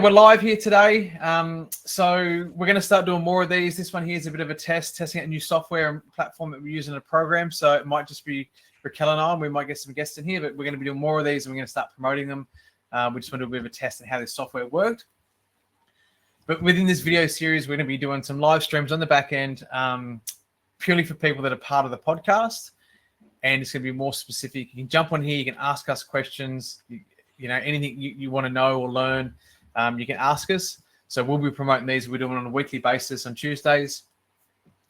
We're live here today. So we're going to start doing more of these. This one here is a bit of a testing out new software and platform that we use in a program. So it might just be Racquel and I. We might get some guests in here, but we're going to be doing more of these and we're going to start promoting them. We just want to do a bit of a test on how this software worked. But within this video series, we're going to be doing some live streams on the back end, purely for people that are part of the podcast. And it's going to be more specific. You can jump on here. You can ask us questions. You know, anything you want to know or learn. You can ask us. So we'll be promoting these. We're doing it on a weekly basis on Tuesdays.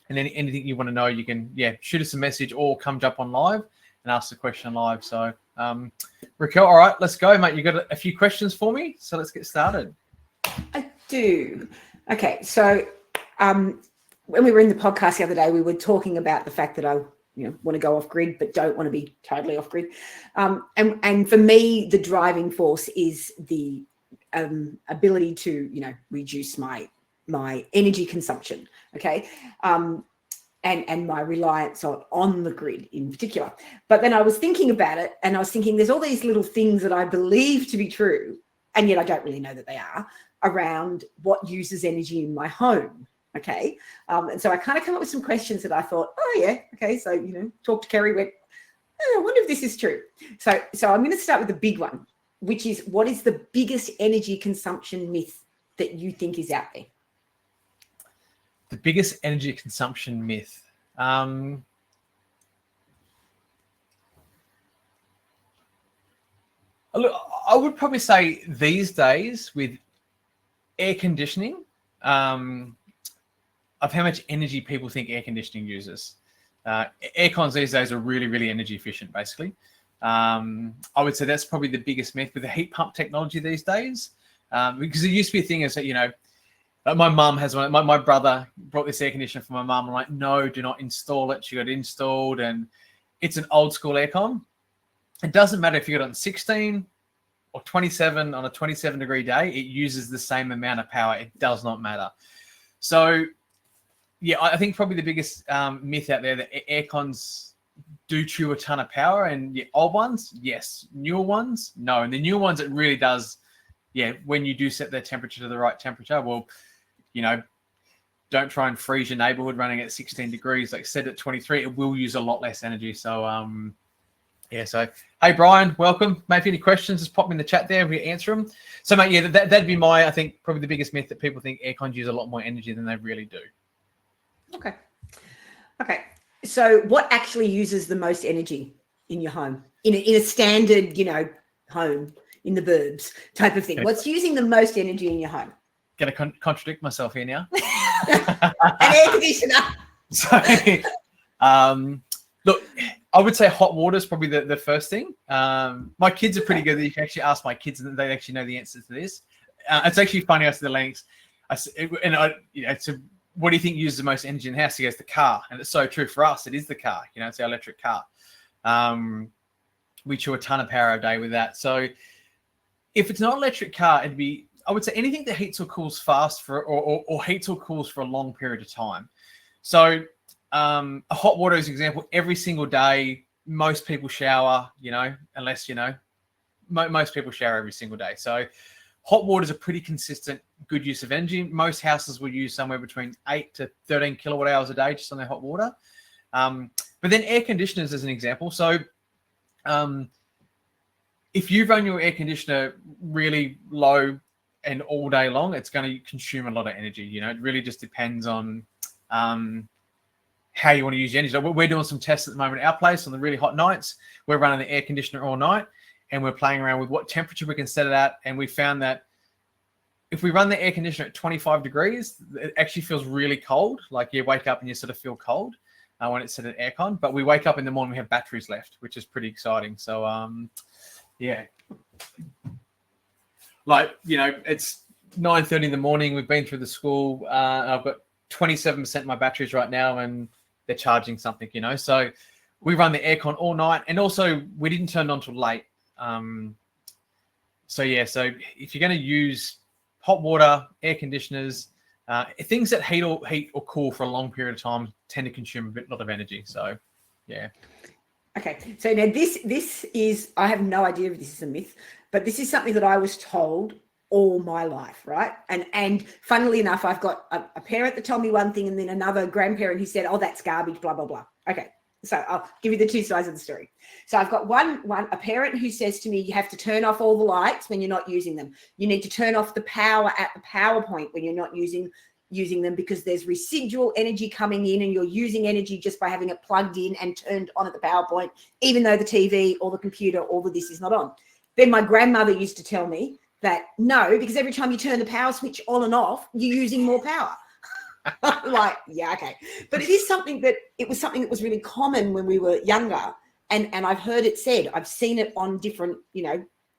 And then anything you want to know, you can, shoot us a message or come jump on live and ask the question live. So, Racquel, all right, let's go, mate. You got a few questions for me? So let's get started. I do. Okay. So when we were in the podcast the other day, we were talking about the fact that I want to go off grid, but don't want to be totally off grid. And for me, the driving force is the ability to reduce my energy consumption, and my reliance on the grid in particular. But then I was thinking about it, and I was thinking there's all these little things that I believe to be true, and yet I don't really know that they are, around what uses energy in my home. And so I kind of come up with some questions that I thought, so talk to Kerry, went, I wonder if this is true. So I'm going to start with the big one, which is, what is the biggest energy consumption myth that you think is out there? The biggest energy consumption myth. Look, I would probably say these days with air conditioning, of how much energy people think air conditioning uses. Air cons these days are really, really energy efficient, basically. I would say that's probably the biggest myth with the heat pump technology these days, because it used to be a thing is that, my mum has one. My brother brought this air conditioner for my mum. I'm like, no, do not install it. She got it installed, and it's an old school aircon. It doesn't matter if you got it on 16 or 27 on a 27-degree day. It uses the same amount of power. It does not matter. So, I think probably the biggest myth out there that air cons do chew a ton of power, and old ones, yes. Newer ones, no. And the newer ones, it really does, when you do set their temperature to the right temperature, well, don't try and freeze your neighborhood running at 16 degrees. Like set at 23, it will use a lot less energy. So, so, hey, Brian, welcome. Mate, if you have any questions, just pop them in the chat there and we answer them. So, mate, that'd be I think, probably the biggest myth, that people think air cons use a lot more energy than they really do. Okay. So what actually uses the most energy in your home, in a standard, home in the burbs type of thing? What's using the most energy in your home? Going to contradict myself here now. An air conditioner. So, look, I would say hot water is probably the first thing. My kids are pretty good. You can actually ask my kids, and they actually know the answer to this. It's actually funny. I said the links. What do you think uses the most energy in the house? He goes, the car. And it's so true for us. It is the car. It's our electric car. We chew a ton of power a day with that. So if it's not an electric car, it'd be, I would say, anything that heats or cools fast or heats or cools for a long period of time. So a hot water is an example. Every single day, most people shower, unless, most people shower every single day. So hot water is a pretty consistent, good use of energy. Most houses will use somewhere between 8 to 13 kilowatt hours a day just on their hot water. But then air conditioners as an example. So if you run your air conditioner really low and all day long, it's going to consume a lot of energy. It really just depends on how you want to use your energy. So we're doing some tests at the moment at our place on the really hot nights. We're running the air conditioner all night, and we're playing around with what temperature we can set it at. And we found that if we run the air conditioner at 25 degrees, it actually feels really cold. Like you wake up and you sort of feel cold when it's set at aircon. But we wake up in the morning, we have batteries left, which is pretty exciting. So, it's 9:30 in the morning. We've been through the school. I've got 27% of my batteries right now, and they're charging something, So we run the aircon all night. And also, we didn't turn on till late. So if you're going to use hot water, air conditioners, things that heat or cool for a long period of time tend to consume a lot of energy. So, yeah. Okay. So now this is, I have no idea if this is a myth, but this is something that I was told all my life, right? And funnily enough, I've got a parent that told me one thing and then another grandparent who said, oh, that's garbage, blah, blah, blah. Okay, so I'll give you the two sides of the story. So I've got a parent who says to me, you have to turn off all the lights when you're not using them. You need to turn off the power at the power point when you're not using them, because there's residual energy coming in and you're using energy just by having it plugged in and turned on at the power point, even though the TV or the computer or the this is not on. Then my grandmother used to tell me that no, because every time you turn the power switch on and off, you're using more power. Like, yeah, okay. But it was something that was really common when we were younger. And I've heard it said, I've seen it on different,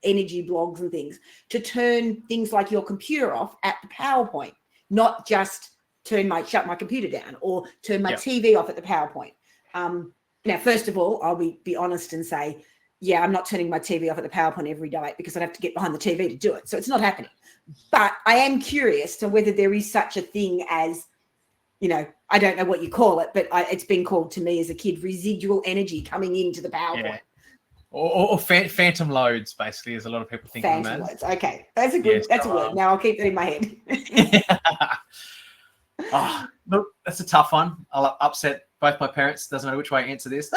energy blogs and things, to turn things like your computer off at the power point, not just shut my computer down or turn my TV off at the power point. Now, first of all, I'll be honest and say, yeah, I'm not turning my TV off at the power point every night because I'd have to get behind the TV to do it. So it's not happening. But I am curious to whether there is such a thing as, I don't know what you call it, but it's been called to me as a kid, residual energy coming into the power point. Or phantom loads, basically, as a lot of people think. Phantom loads. Okay. That's a word. Now I'll keep that in my head. Oh, look, that's a tough one. I'll upset both my parents. Doesn't matter which way I answer this.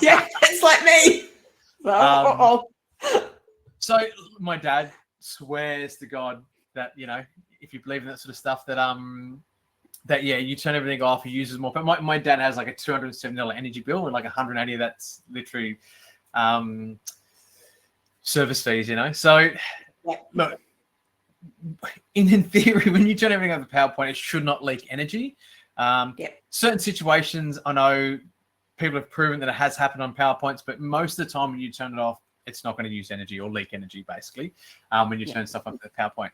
Yeah, it's like me. So my dad swears to God that, if you believe in that sort of stuff, that you turn everything off, he uses more. But my dad has like a $270 energy bill and like 180 that's literally service fees, So look, in theory, when you turn everything off the PowerPoint, it should not leak energy. Certain situations, I know people have proven that it has happened on PowerPoints, but most of the time when you turn it off, it's not going to use energy or leak energy, basically, when you turn stuff off the PowerPoint.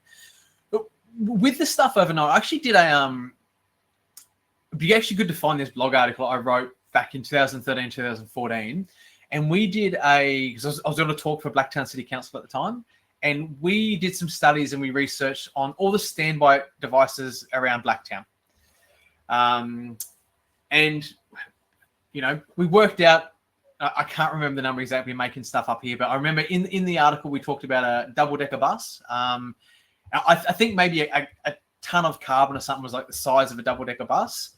But with the stuff overnight, I actually did it'd be actually good to find this blog article I wrote back in 2013, 2014. And we did because I was doing a talk for Blacktown City Council at the time. And we did some studies and we researched on all the standby devices around Blacktown. And, we worked out, I can't remember the number exactly, making stuff up here, but I remember in the article, we talked about a double-decker bus. I think maybe a ton of carbon or something was like the size of a double-decker bus.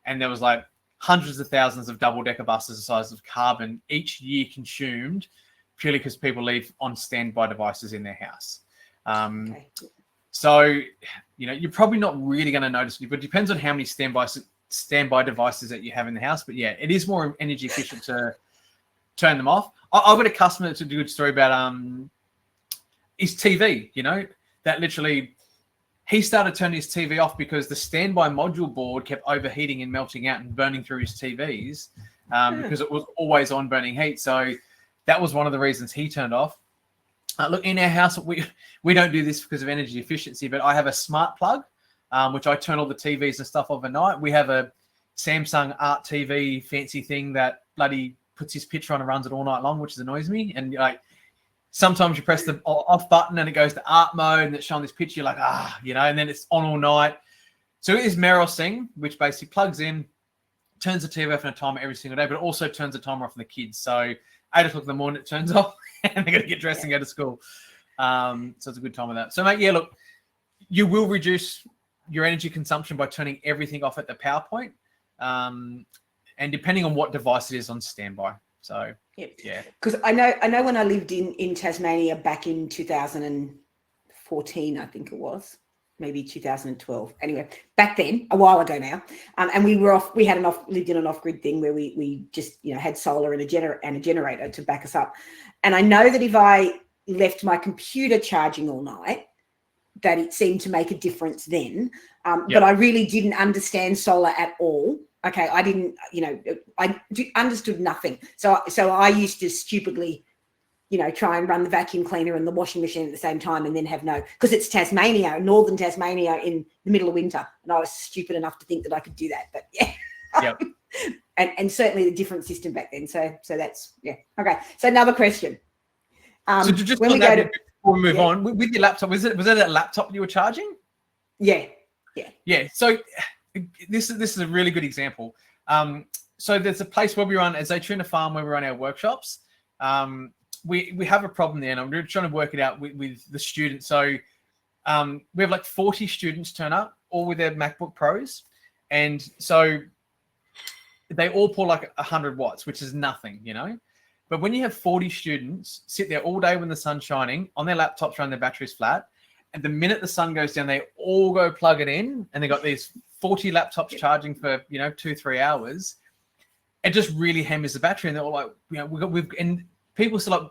And there was like hundreds of thousands of double-decker buses the size of carbon each year consumed, purely because people leave on standby devices in their house. So, you're probably not really going to notice it, but it depends on how many standby devices that you have in the house. But yeah, it is more energy efficient to turn them off. I've got a customer that's a good story about his TV, that literally he started turning his TV off because the standby module board kept overheating and melting out and burning through his TVs because it was always on burning heat. So that was one of the reasons he turned off. Look, in our house, we don't do this because of energy efficiency, but I have a smart plug, which I turn all the TVs and stuff overnight. We have a Samsung Art TV fancy thing that bloody puts his picture on and runs it all night long, which annoys me. And sometimes you press the off button and it goes to art mode and it's showing this picture, you're like, and then it's on all night. So it is Meryl's thing, which basically plugs in, turns the TV off in a timer every single day, but it also turns the timer off for the kids. So 8 o'clock in the morning, it turns off and they got to get dressed and go to school. So it's a good time with that. So, mate, look, you will reduce your energy consumption by turning everything off at the power point. And depending on what device it is on standby. So, yeah. Because I know when I lived in Tasmania back in 2014, I think it was, maybe 2012. Anyway, back then, a while ago now, and we lived in an off-grid thing where we just had solar and a generator to back us up. And I know that if I left my computer charging all night, that it seemed to make a difference then. But I really didn't understand solar at all. Okay, I didn't, I understood nothing. So I used to stupidly, try and run the vacuum cleaner and the washing machine at the same time and then because it's Tasmania, northern Tasmania in the middle of winter. And I was stupid enough to think that I could do that. But yeah. Yep. and certainly the different system back then. So that's, Okay. So another question. So just when we go to, before we move on, with your laptop, was it a laptop you were charging? Yeah. So this is a really good example. So there's a place where we run, as a tuna farm, where we run our workshops. we have a problem there, and I'm trying to work it out with the students. So we have like 40 students turn up, all with their MacBook Pros, and so they all pull like 100 watts, which is nothing, you know. But when you have 40 students sit there all day when the sun's shining on their laptops, running their batteries flat, and the minute the sun goes down, they all go plug it in, and they got these 40 laptops charging for 2-3 hours. It just really hammers the battery, and they're all like, and people say like,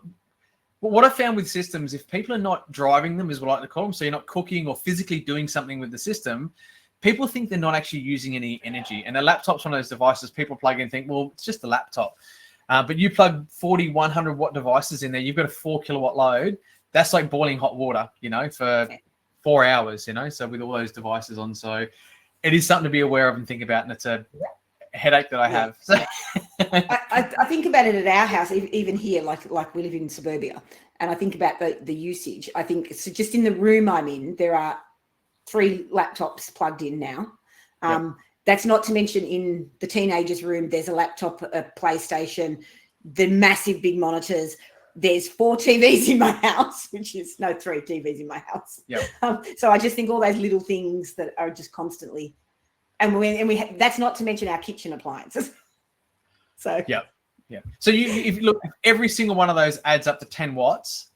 well, what I found with systems, if people are not driving them, as we like to call them, so you're not cooking or physically doing something with the system, people think they're not actually using any energy. And a laptop's one of those devices people plug in and think, well, it's just a laptop. But you plug 40, 100 watt devices in there, you've got a 4 kilowatt load. That's like boiling hot water, for 4 hours, So with all those devices on, so it is something to be aware of and think about. And it's a headache that I have. So. I think about it at our house, even here, like we live in suburbia, and I think about the usage. I think so. Just in the room I'm in, there are 3 laptops plugged in now. That's not to mention in the teenagers' room, there's a laptop, a PlayStation, the massive big monitors. There's 4 TVs in my house, 3 TVs in my house. So I just think all those little things that are just constantly, and we that's not to mention our kitchen appliances. So So if you look, every single one of those adds up to 10 watts.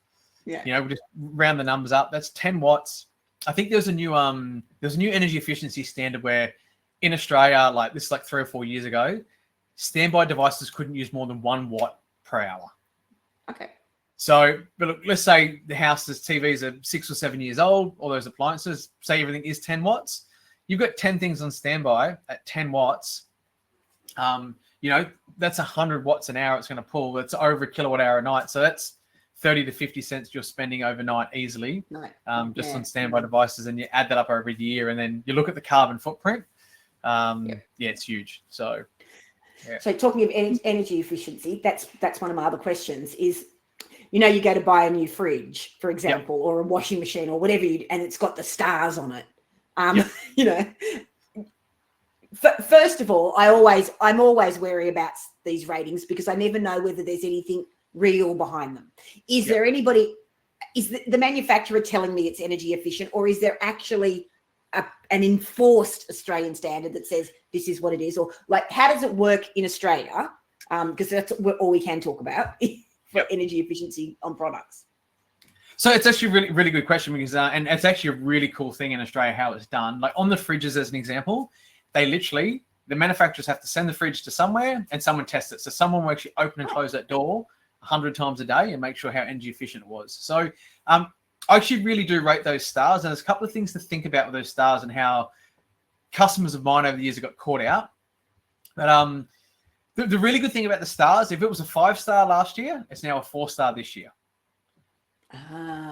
We just round the numbers up. That's 10 watts. I think there's a new energy efficiency standard where in Australia, like this is like 3 or 4 years ago, standby devices couldn't use more than 1 watt per hour. Okay. So, but look, let's say the house's TVs are 6 or 7 years old, all those appliances, say everything is 10 watts. You've got 10 things on standby at 10 watts. That's 100 watts an hour it's going to pull. That's over a kilowatt hour a night. So that's 30 to 50 cents you're spending overnight easily, just on standby devices. And you add that up over a year, and then you look at the carbon footprint. It's huge. So, So talking of energy efficiency, that's one of my other questions is, you go to buy a new fridge, for example, or a washing machine or whatever, and it's got the stars on it. First of all, I'm always wary about these ratings because I never know whether there's anything real behind them. Is there anybody? Is the manufacturer telling me it's energy efficient, or is there actually an enforced Australian standard that says this is what it is? Or like, how does it work in Australia? Because that's all we can talk about for energy efficiency on products. So it's actually a really, really good question because, and it's actually a really cool thing in Australia how it's done. Like on the fridges, as an example, the manufacturers have to send the fridge to somewhere and someone tests it. So someone will actually open and close that door 100 times a day and make sure how energy efficient it was. So I actually really do rate those stars. And there's a couple of things to think about with those stars and how customers of mine over the years have got caught out. But the really good thing about the stars, if it was a 5-star last year, it's now a 4-star this year.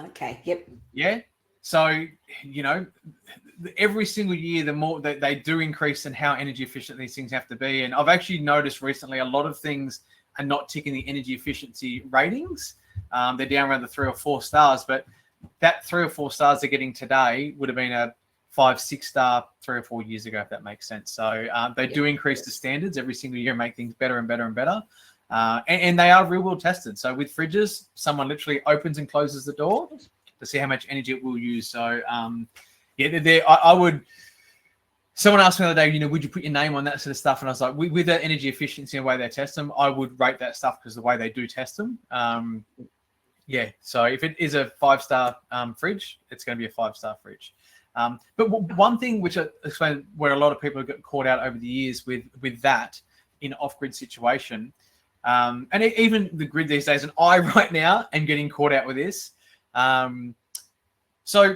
Okay. Yep. Yeah. So, every single year, the more that they do increase in how energy efficient these things have to be. And I've actually noticed recently a lot of things are not ticking the energy efficiency ratings. They're down around the 3 or 4 stars, but that 3 or 4 stars they're getting today would have been a 5-6 star 3 or 4 years ago, if that makes sense. So they do increase the standards every single year and make things better and better and better. And they are real world tested. So with fridges, someone literally opens and closes the door to see how much energy it will use. So I would. Someone asked me the other day, would you put your name on that sort of stuff? And I was like, with the energy efficiency and the way they test them, I would rate that stuff because the way they do test them. So if it is a 5-star fridge, it's going to be a 5-star fridge. But one thing which I explained where a lot of people have got caught out over the years with that in an off-grid situation, and even the grid these days, and I right now am getting caught out with this. So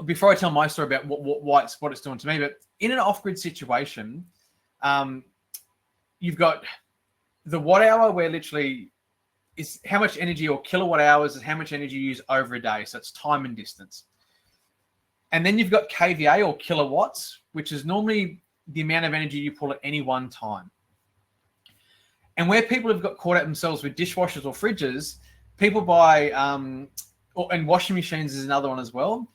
before I tell my story about what it's doing to me, but in an off-grid situation, you've got the watt hour where literally is how much energy, or kilowatt hours is how much energy you use over a day. So it's time and distance. And then you've got kVA or kilowatts, which is normally the amount of energy you pull at any one time. And where people have got caught out themselves with dishwashers or fridges, people buy, and washing machines is another one as well.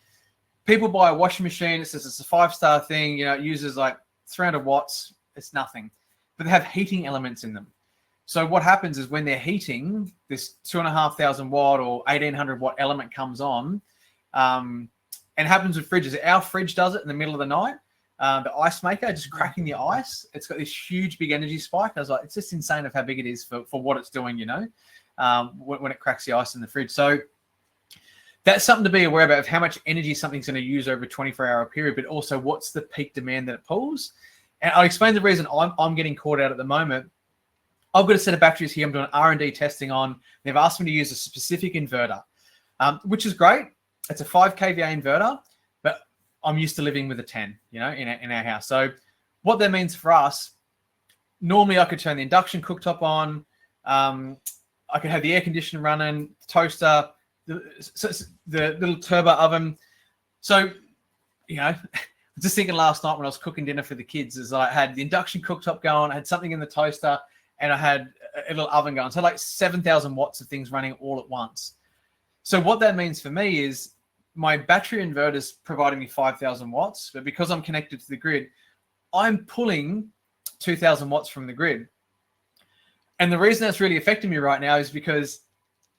People buy a washing machine. It says it's a 5-star thing. It uses like 300 watts. It's nothing. But they have heating elements in them. So what happens is when they're heating, this 2,500 watt or 1,800 watt element comes on, and it happens with fridges. Our fridge does it in the middle of the night. The ice maker, just cracking the ice, it's got this huge big energy spike. I was like, it's just insane of how big it is for what it's doing, you know, when it cracks the ice in the fridge. So that's something to be aware about, of how much energy something's going to use over a 24-hour period, but also what's the peak demand that it pulls. And I'll explain the reason I'm getting caught out at the moment. I've got a set of batteries here I'm doing R&D testing on. They've asked me to use a specific inverter, which is great. It's a 5 kVA inverter, but I'm used to living with a 10, you know, in our house. So what that means for us, normally I could turn the induction cooktop on. I could have the air conditioner running, toaster, the little turbo oven. So, you know, just thinking last night when I was cooking dinner for the kids, is I had the induction cooktop going, I had something in the toaster, and I had a little oven going. So like 7,000 watts of things running all at once. So what that means for me is my battery inverter is providing me 5,000 watts, but because I'm connected to the grid, I'm pulling 2,000 watts from the grid. And the reason that's really affecting me right now is because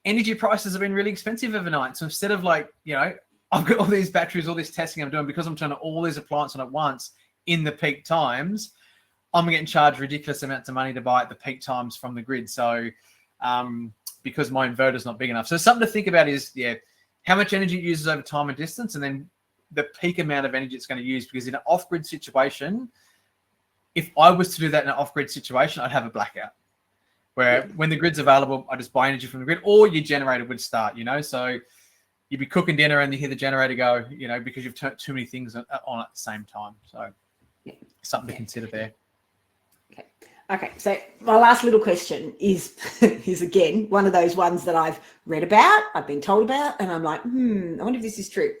energy prices have been really expensive overnight. So instead of like, you know, I've got all these batteries, all this testing I'm doing, because I'm turning all these appliances on at once in the peak times, I'm getting charged ridiculous amounts of money to buy at the peak times from the grid. So because my inverter's not big enough. So something to think about is, yeah, how much energy it uses over time and distance, and then the peak amount of energy it's going to use. Because in an off-grid situation, if I was to do that in an off-grid situation, I'd have a blackout. Where when the grid's available, I just buy energy from the grid, or your generator would start, you know. So you'd be cooking dinner and you hear the generator go, you know, because you've turned too many things on at the same time. So something to consider there. Okay. So my last little question is again one of those ones that I've read about, I've been told about, and I'm like, I wonder if this is true.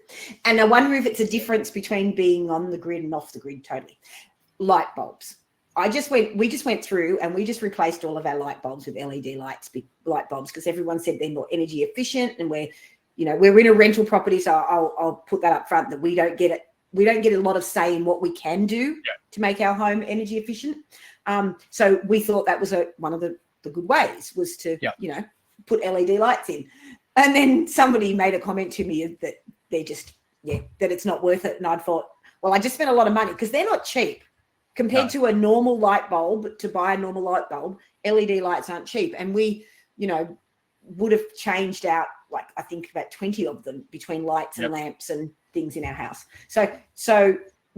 And I wonder if it's a difference between being on the grid and off the grid totally. Light bulbs. We just went through and we just replaced all of our light bulbs with LED light bulbs, because everyone said they're more energy efficient, and we're in a rental property, so I'll put that up front, that we don't get a lot of say in what we can do to make our home energy efficient. So we thought that was one of the good ways was to put LED lights in. And then somebody made a comment to me that that it's not worth it. And I thought, well, I just spent a lot of money, because they're not cheap. Compared to a normal light bulb, to buy a normal light bulb, LED lights aren't cheap. And we, would have changed out, like, I think about 20 of them between lights and lamps and things in our house. So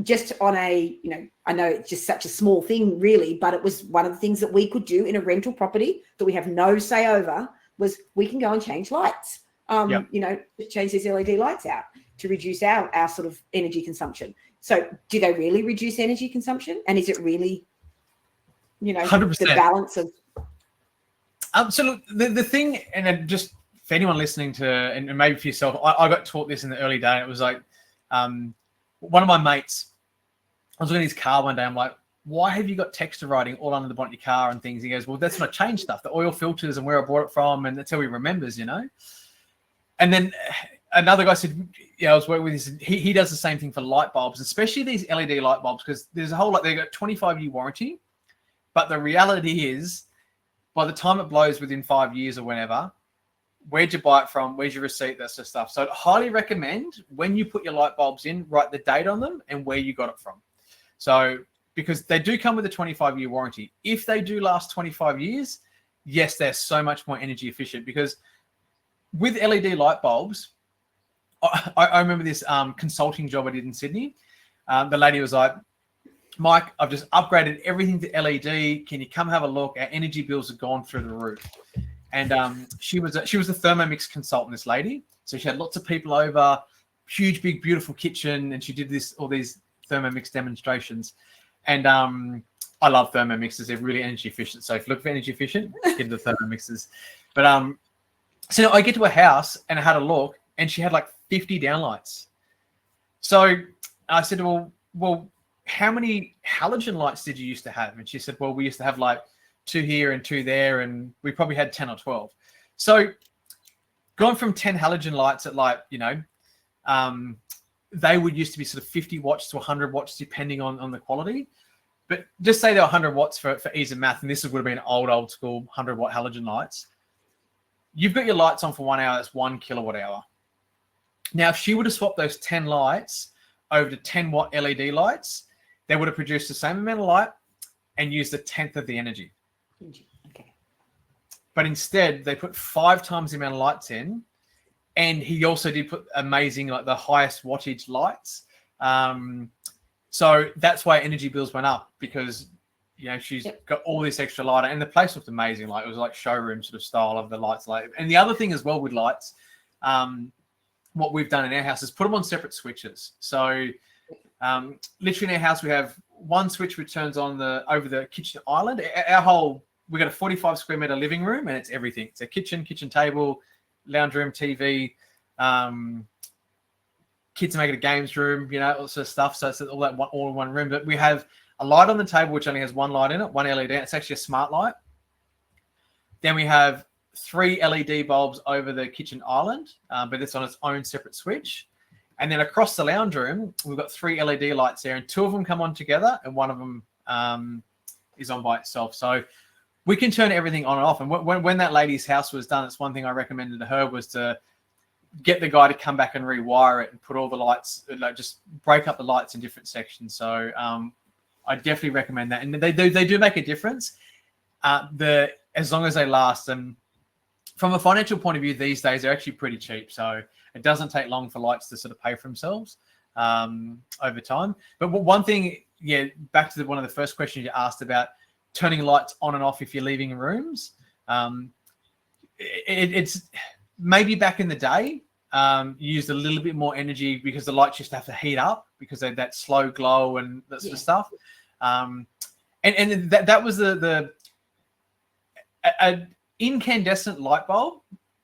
just on a, I know it's just such a small thing really, but it was one of the things that we could do in a rental property that we have no say over, was we can go and change lights, change these LED lights out to reduce our sort of energy consumption. So do they really reduce energy consumption? And is it really, 100%. The balance of... So the thing, and just for anyone listening to, and maybe for yourself, I got taught this in the early day, and it was like, one of my mates, I was looking at his car one day, I'm like, why have you got texture writing all under the bonnet of your car and things? He goes, well, that's when I changed stuff, the oil filters and where I bought it from, and that's how he remembers, And then another guy said, I was working with this, he does the same thing for light bulbs, especially these LED light bulbs, because there's a whole lot, they've got 25-year warranty, but the reality is, by the time it blows within 5 years or whenever, where'd you buy it from? Where's your receipt? That sort of stuff. So I'd highly recommend, when you put your light bulbs in, write the date on them and where you got it from. So, because they do come with a 25-year warranty. If they do last 25 years, yes, they're so much more energy efficient, because with LED light bulbs, I remember this consulting job I did in Sydney. The lady was like, Mike, I've just upgraded everything to LED. Can you come have a look? Our energy bills have gone through the roof. And she was a Thermomix consultant, this lady. So she had lots of people over, huge, big, beautiful kitchen, and she did all these Thermomix demonstrations. And I love Thermomixes. They're really energy efficient. So if you look for energy efficient, get the Thermomixes. But so I get to a house and I had a look, and she had like 50 downlights. So I said, well, how many halogen lights did you used to have? And she said, well, we used to have like 2 here and 2 there, and we probably had 10 or 12. So going from 10 halogen lights at like, they would used to be sort of 50 watts to 100 watts, depending on the quality. But just say they're 100 watts for ease of math, and this would have been old school 100 watt halogen lights. You've got your lights on for 1 hour, that's 1 kilowatt hour. Now, if she would have swapped those 10 lights over to 10 watt LED lights, they would have produced the same amount of light and used a tenth of the energy. Okay. But instead, they put 5 times the amount of lights in, and he also did put amazing, like the highest wattage lights. So that's why energy bills went up, because she's got all this extra light, and the place looked amazing. Like it was like showroom sort of style of the lights. Like, and the other thing as well with lights, what we've done in our house is put them on separate switches. So literally in our house, we have one switch which turns on over the kitchen island. We've got a 45 square meter living room, and it's everything. It's a kitchen table, lounge room, TV, kids make it a games room, all sort of stuff. So it's all that all in one room. But we have a light on the table which only has one light in it, one LED. It's actually a smart light. Then we have 3 LED bulbs over the kitchen island, but it's on its own separate switch. And then across the lounge room, we've got 3 LED lights there, and 2 of them come on together, and one of them is on by itself. So we can turn everything on and off. And when that lady's house was done, it's one thing I recommended to her was to get the guy to come back and rewire it and put all the lights, like just break up the lights in different sections. So I definitely recommend that. And they do make a difference. As long as they last. And from a financial point of view, these days they're actually pretty cheap. So it doesn't take long for lights to sort of pay for themselves over time. But one thing, back to one of the first questions you asked about turning lights on and off if you're leaving rooms. It's maybe back in the day, you used a little bit more energy because the lights used to have to heat up because they had that slow glow and that sort of stuff. And that was an incandescent light bulb.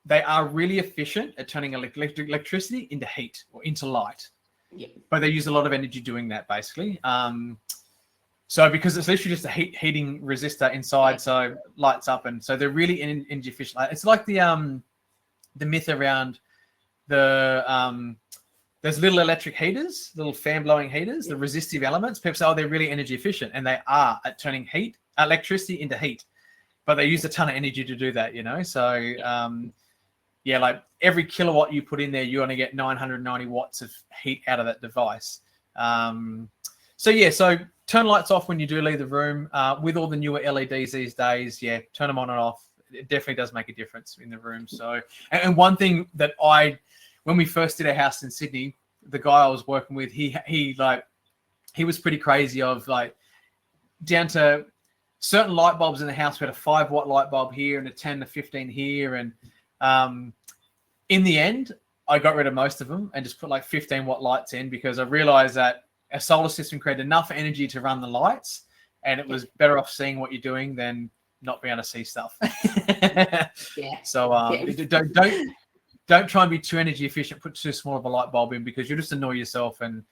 They are really efficient at turning electricity into heat or into light. Yeah. But they use a lot of energy doing that, basically. So because it's literally just a heating resistor inside, so lights up, and so they're really energy efficient. It's like the myth around there's little electric heaters, little fan blowing heaters, the resistive elements. People say, they're really energy efficient, and they are at turning electricity into heat. But they use a ton of energy to do that, So, like every kilowatt you put in there, you're going to get 990 watts of heat out of that device. So turn lights off when you do leave the room. With all the newer LEDs these days, turn them on and off. It definitely does make a difference in the room. So, and one thing that when we first did a house in Sydney, the guy I was working with, he was pretty crazy of like down to certain light bulbs in the house. We had a 5 watt light bulb here and a 10 to 15 here. And in the end, I got rid of most of them and just put like 15 watt lights in, because I realized that a solar system created enough energy to run the lights, and it was better off seeing what you're doing than not being able to see stuff. So don't try and be too energy efficient. Put too small of a light bulb in, because you'll just annoy yourself and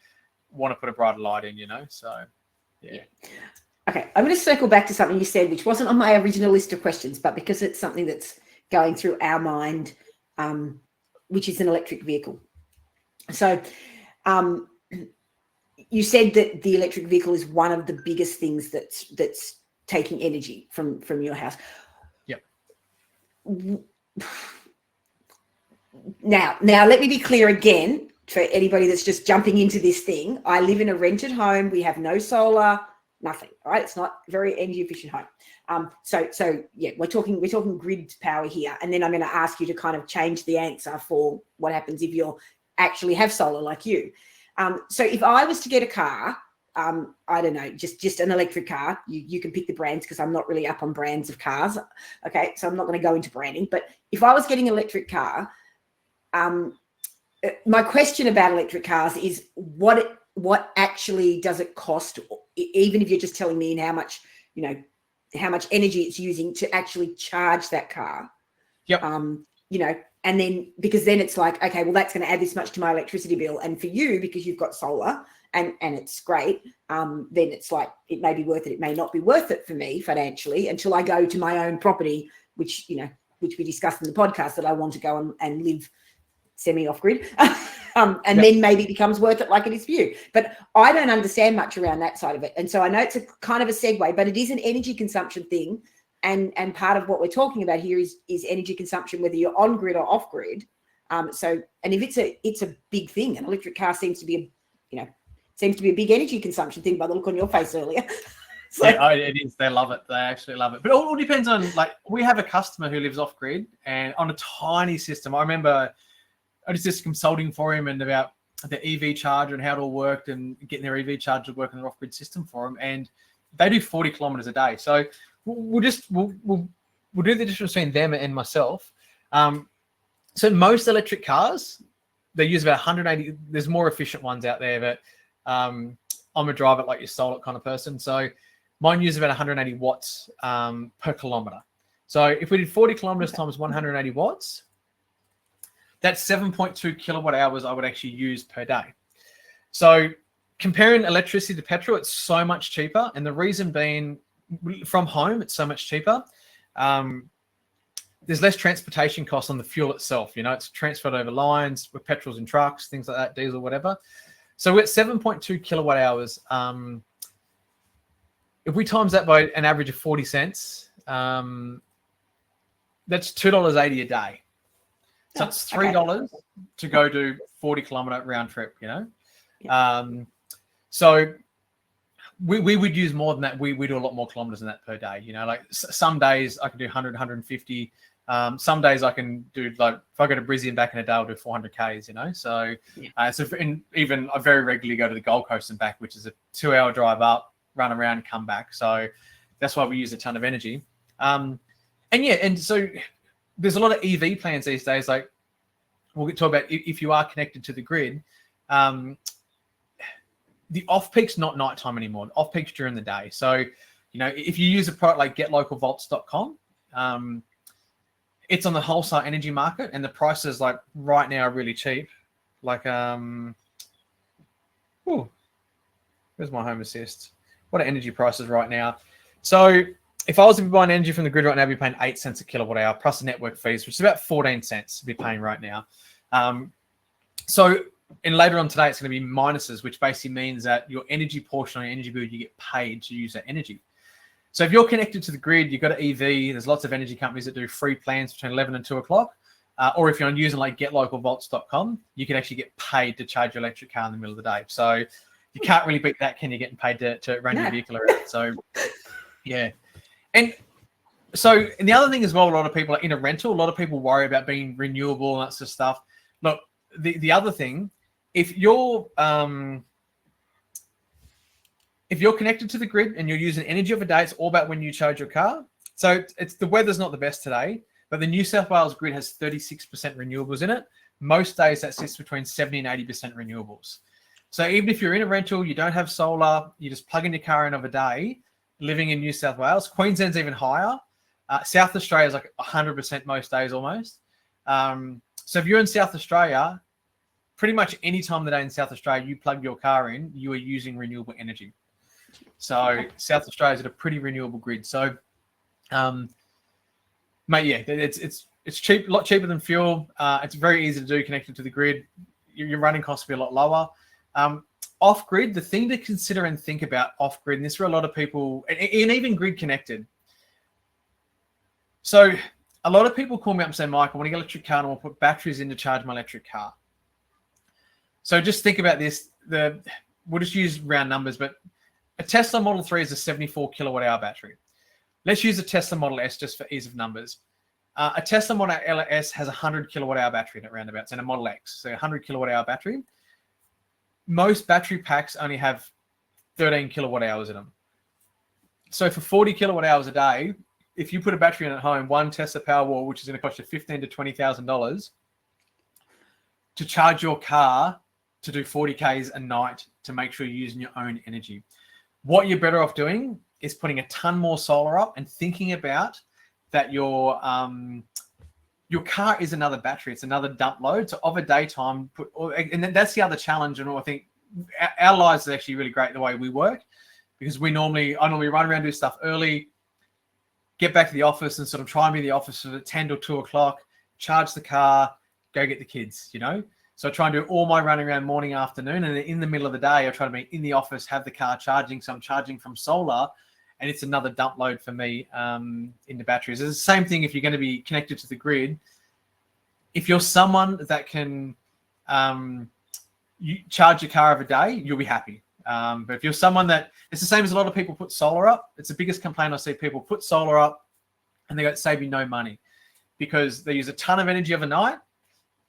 want to put a brighter light in, So, yeah. Okay, I'm going to circle back to something you said, which wasn't on my original list of questions, but because it's something that's going through our mind, which is an electric vehicle. So you said that the electric vehicle is one of the biggest things that's taking energy from your house. Yep. Now let me be clear again for anybody that's just jumping into this thing. I live in a rented home. We have no solar, nothing. All right. It's not a very energy efficient home. So we're talking grid power here. And then I'm going to ask you to kind of change the answer for what happens if you actually have solar like you. So if I was to get a car, I don't know, just an electric car, you can pick the brands, because I'm not really up on brands of cars. Okay. So I'm not going to go into branding, but if I was getting an electric car, my question about electric cars is what actually does it cost, even if you're just telling me how much energy it's using to actually charge that car. Yep. And then, because then it's like, okay, well, that's going to add this much to my electricity bill. And for you, because you've got solar and it's great, then it's like, it may be worth it. It may not be worth it for me financially until I go to my own property, which we discussed in the podcast, that I want to go and live semi off grid. And then maybe becomes worth it like it is for you. But I don't understand much around that side of it. And so I know it's a kind of a segue, but it is an energy consumption thing. And part of what we're talking about here is energy consumption, whether you're on grid or off grid. And if it's a big thing, an electric car seems to be a big energy consumption thing by the look on your face earlier. So, yeah, it is. They love it. They absolutely love it. But it all depends on, like, we have a customer who lives off grid and on a tiny system. I remember I was just consulting for him and about the EV charger and how it all worked and getting their EV charger to work on an off grid system for them. And they do 40 kilometers a day. So we'll do the difference between them and myself. So most electric cars, they use about 180. There's more efficient ones out there, but I'm a driver like your solar kind of person. So mine uses about 180 watts per kilometer. So if we did 40 kilometers times 180 watts, that's 7.2 kilowatt hours I would actually use per day. So comparing electricity to petrol, it's so much cheaper. And the reason being, from home, it's so much cheaper. There's less transportation costs on the fuel itself. It's transferred over lines with petrols in trucks, things like that, diesel, whatever. So we're at 7.2 kilowatt hours. If we times that by an average of 40 cents, that's $2.80 a day. So it's $3 to go do 40 kilometer round trip, So we would use more than that. We do a lot more kilometers than that per day. Like some days I can do 100, 150. Some days I can do, like, if I go to Brisbane back in a day, I'll do 400 Ks, so even I very regularly go to the Gold Coast and back, which is a 2-hour drive up, run around and come back. So that's why we use a ton of energy. And so there's a lot of EV plans these days. Like, we'll talk about if you are connected to the grid, the off-peak's not nighttime anymore. The off-peak's during the day. So, if you use a product like getlocalvolts.com, it's on the wholesale energy market, and the prices, like, right now are really cheap. Like, where's my home assist? What are energy prices right now? So if I was to be buying energy from the grid right now, I'd be paying 8 cents a kilowatt hour plus the network fees, which is about 14 cents to be paying right now. And later on today, it's going to be minuses, which basically means that your energy portion on your energy bill, you get paid to use that energy. So if you're connected to the grid, you've got an EV, there's lots of energy companies that do free plans between 11 and 2 o'clock. Or if you're using like getlocalvolts.com, you can actually get paid to charge your electric car in the middle of the day. So you can't really beat that, can you, getting paid to run your vehicle around? So, yeah. And the other thing as well, a lot of people are in a rental. A lot of people worry about being renewable and that sort of stuff. Look, the other thing, if you're connected to the grid and you're using energy of a day, it's all about when you charge your car. So the weather's not the best today, but the New South Wales grid has 36% renewables in it. Most days that sits between 70 and 80% renewables. So even if you're in a rental, you don't have solar, you just plug in your car in of a day, living in New South Wales. Queensland's even higher. South Australia is like 100% most days almost. So if you're in South Australia, pretty much any time of the day in South Australia, you plug your car in, you are using renewable energy. So South Australia's at a pretty renewable grid. So, it's cheap, a lot cheaper than fuel. It's very easy to do connected to the grid. Your running costs will be a lot lower. Off grid, the thing to consider and think about off grid, and this is where a lot of people, and even grid connected. So a lot of people call me up and say, Mike, I want to get an electric car and I want to put batteries in to charge my electric car. So just think about this. We'll just use round numbers, but a Tesla Model 3 is a 74 kilowatt hour battery. Let's use a Tesla Model S just for ease of numbers. A Tesla Model S has a 100 kilowatt hour battery in it roundabouts, and a Model X, so a 100 kilowatt hour battery. Most battery packs only have 13 kilowatt hours in them. So for 40 kilowatt hours a day, if you put a battery in at home, one Tesla Powerwall, which is going to cost you $15,000 to $20,000 to charge your car to do 40 Ks a night to make sure you're using your own energy. What you're better off doing is putting a ton more solar up and thinking about that your car is another battery. It's another dump load. So of a daytime, and that's the other challenge. And I think our lives is actually really great the way we work, because I normally run around, do stuff early, get back to the office and sort of try and be in the office at 10 or 2 o'clock, charge the car, go get the kids, So I try and do all my running around morning, afternoon, and then in the middle of the day, I try to be in the office, have the car charging. So I'm charging from solar, and it's another dump load for me in the batteries. It's the same thing if you're going to be connected to the grid. If you're someone that can you charge your car every day, you'll be happy. But if you're someone that, it's the same as a lot of people put solar up. It's the biggest complaint I see. People put solar up and they got to save you no money because they use a ton of energy overnight.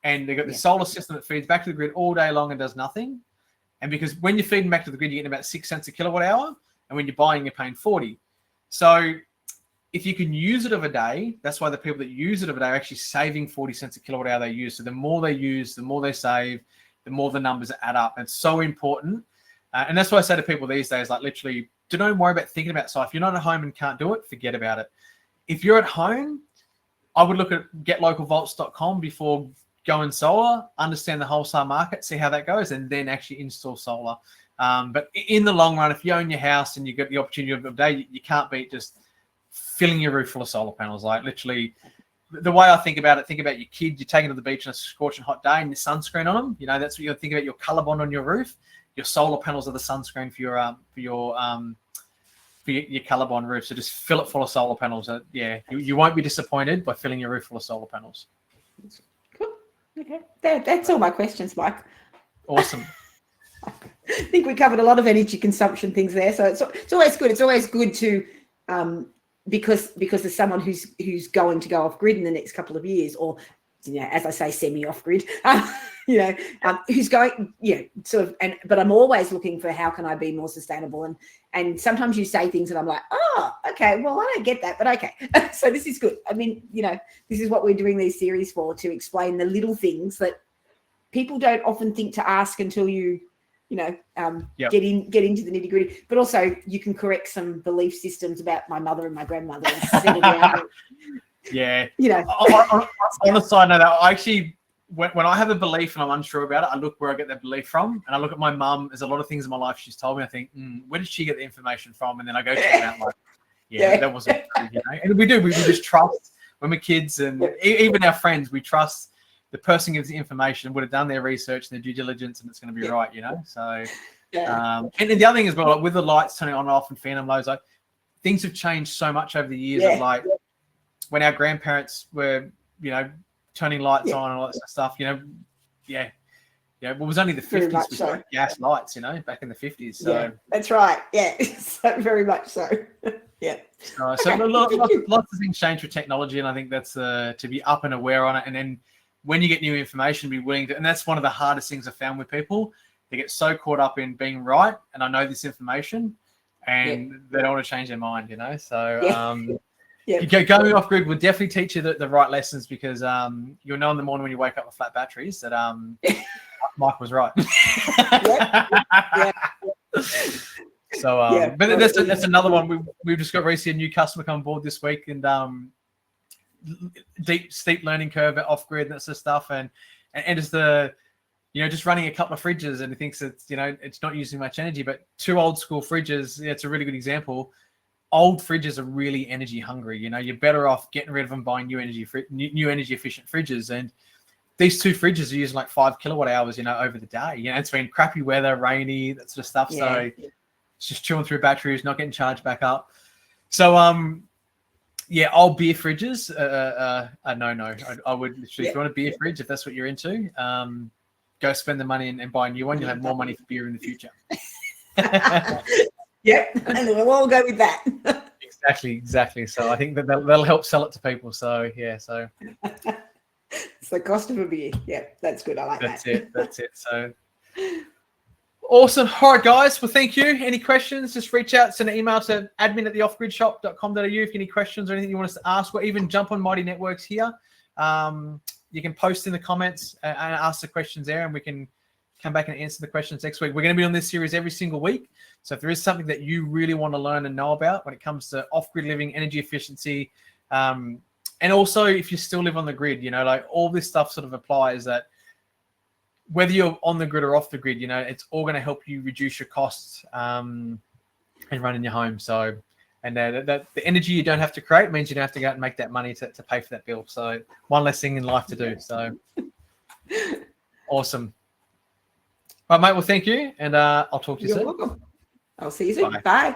And they've got the solar system that feeds back to the grid all day long and does nothing. And because when you're feeding back to the grid, you're getting about 6 cents a kilowatt hour. And when you're buying, you're paying 40. So if you can use it of a day, that's why the people that use it of a day are actually saving 40 cents a kilowatt hour they use. So the more they use, the more they save, the more the numbers add up. And it's so important. And that's why I say to people these days, like literally, don't worry about thinking about it. So if you're not at home and can't do it, forget about it. If you're at home, I would look at getlocalvolts.com before going solar, understand the wholesale market, see how that goes, and then actually install solar. But in the long run, if you own your house and you get the opportunity of a day, you can't beat just filling your roof full of solar panels. Like literally, the way I think about it, think about your kid, you're taking to the beach on a scorching hot day and your sunscreen on them. That's what you're thinking about, your color bond on your roof. Your solar panels are the sunscreen for your color bond roof. So just fill it full of solar panels. You won't be disappointed by filling your roof full of solar panels. Okay, that's all my questions, Mike. Awesome. I think we covered a lot of energy consumption things there, so it's always good. It's always good to because there's someone who's going to go off grid in the next couple of years, or as I say, semi off grid. Who's going, sort of, but I'm always looking for how can I be more sustainable, and sometimes you say things and I'm like, oh, okay, well, I don't get that, but okay. So this is good. I mean, this is what we're doing these series for, to explain the little things that people don't often think to ask until you get into the nitty gritty. But also you can correct some belief systems about my mother and my grandmother. Yeah. On a side note, I actually, when I have a belief and I'm unsure about it, I look where I get that belief from, and I look at my mum. There's a lot of things in my life she's told me. I think, where did she get the information from? And then I go check it out. Like, that wasn't true, And we just trust when we're kids, and even our friends, we trust the person gives the information, would have done their research and their due diligence, and it's going to be right, So, and then the other thing as well, like with the lights turning on and off and phantom loads, like things have changed so much over the years. Of like when our grandparents were, turning lights on and all that sort of stuff, well, it was only the 50s with so. Gas lights, back in the 50s. So that's right. Yeah, so very much so. Yeah. So lots of things change with technology, and I think that's to be up and aware on it. And then when you get new information, be willing to, and that's one of the hardest things I found with people. They get so caught up in being right, and I know this information, and they don't want to change their mind, So going off grid would definitely teach you the right lessons, because you'll know in the morning when you wake up with flat batteries that Mike was right. So, but that's another one. We've just got recently a new customer come on board this week, and steep learning curve off grid and that sort of stuff, and just just running a couple of fridges, and he thinks it's it's not using much energy, but 2 old school fridges. It's a really good example. Old fridges are really energy hungry. You're better off getting rid of them, buying new energy efficient fridges. And these 2 fridges are using like 5 kilowatt hours, over the day. It's been crappy weather, rainy, that sort of stuff. So it's just chewing through batteries, not getting charged back up. So old beer fridges, no. I would literally, if you want a beer fridge, if that's what you're into, go spend the money and buy a new one. You'll have more money for beer in the future. And we'll all go with that. Exactly. So I think that'll help sell it to people. So it's the cost of a beer. Yeah, that's good. I like that. That's it. So awesome. All right, guys. Well, thank you. Any questions? Just reach out, send an email to admin@theoffgridshop.com.au if you have any questions or anything you want us to ask, or even jump on Mighty Networks here. You can post in the comments and ask the questions there, and we can come back and answer the questions next week. We're going to be on this series every single week. So if there is something that you really want to learn and know about when it comes to off-grid living, energy efficiency, and also if you still live on the grid, like all this stuff sort of applies, that whether you're on the grid or off the grid, it's all going to help you reduce your costs and run in your home. So, and the energy you don't have to create means you don't have to go out and make that money to pay for that bill. So one less thing in life to do. So Awesome. Right, mate. Well, thank you, and I'll talk to you You're soon. welcome. I'll see you soon. Bye. Bye.